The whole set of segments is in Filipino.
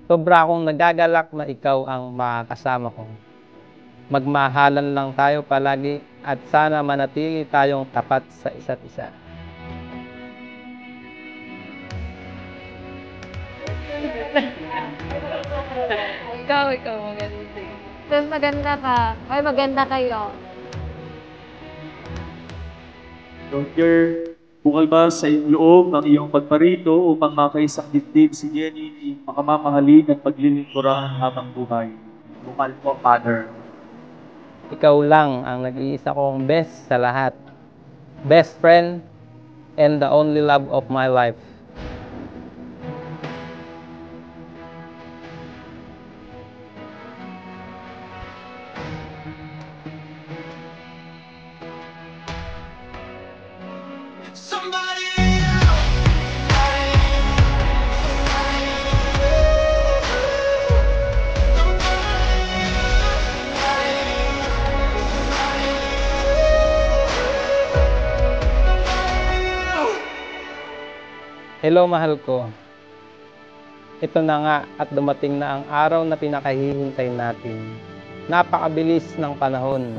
Sobra akong nagagalak na ikaw ang makakasama ko. Magmahalan lang tayo palagi at sana manatili tayong tapat sa isa't isa. Ikaw, maganda. Mas maganda ka. Ay, maganda kayo. Roger, bukal ba sa iyong loob ang iyong pagparito upang makaisang dibdib si Jenny ni makamamahalin at paglilingkuran habang buhay? Bukal po, Father. Ikaw lang ang nag-iisa kong best sa lahat. Best friend and the only love of my life. Hello, mahal ko. Ito na nga at dumating na ang araw na pinakahihintay natin. Napakabilis ng panahon.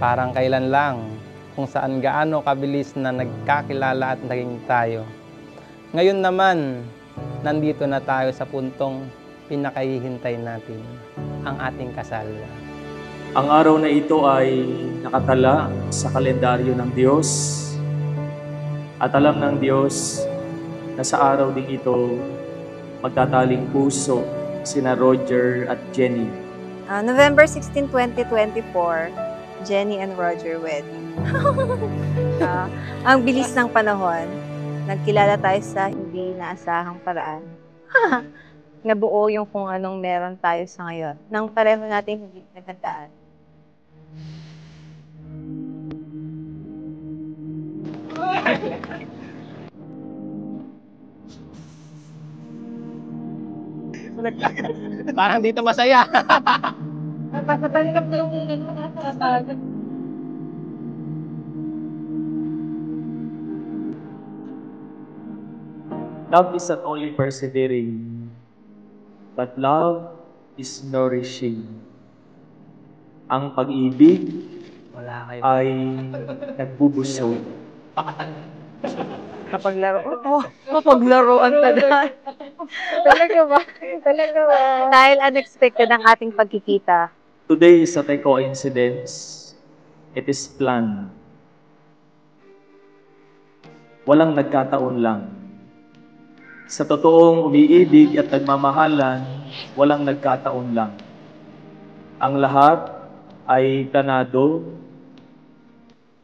Parang kailan lang, kung saan gaano kabilis na nagkakilala at naging tayo. Ngayon naman, nandito na tayo sa puntong pinakahihintay natin, ang ating kasal. Ang araw na ito ay nakatala sa kalendaryo ng Diyos. At alam ng Diyos na sa araw ding ito, magtataling puso sina Roger at Jenny. November 16, 2024, Jenny and Roger wedding. Ang bilis ng panahon. Nagkilala tayo sa hindi naasahang paraan. Nabuo yung kung anong meron tayo sa ngayon. Nang pareho natin hindi nagandaan. Parang dito masaya. Love is not only persevering, but love is nourishing. Ang pag-ibig ay nagbubusog. Mapaglaruan talaga. Talaga ba? Talaga ba? Dahil unexpected ang ating pagkikita. Today is not a coincidence. It is planned. Walang nagkataon lang. Sa totoong umiibig at nagmamahalan, walang nagkataon lang. Ang lahat ay planado,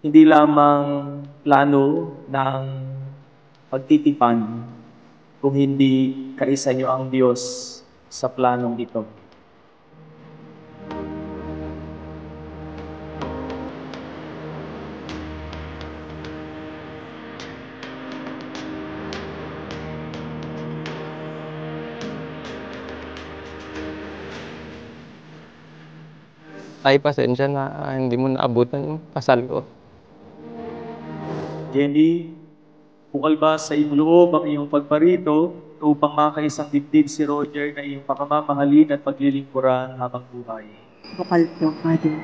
hindi lamang plano ng pagtitipan, kung hindi kaisa nyo ang Diyos sa planong ito. Ay, pasensya na hindi mo naabutan yung kasal ko. Jenny, bukal ba sa iyong loob ang iyong pagparito upang makaisang dibdib si Roger na iyong pakamamahalin at paglilingkuran habang buhay? Bukal po, Father.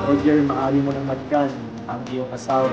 Roger, maaari mo nang matkan ang iyong asawa.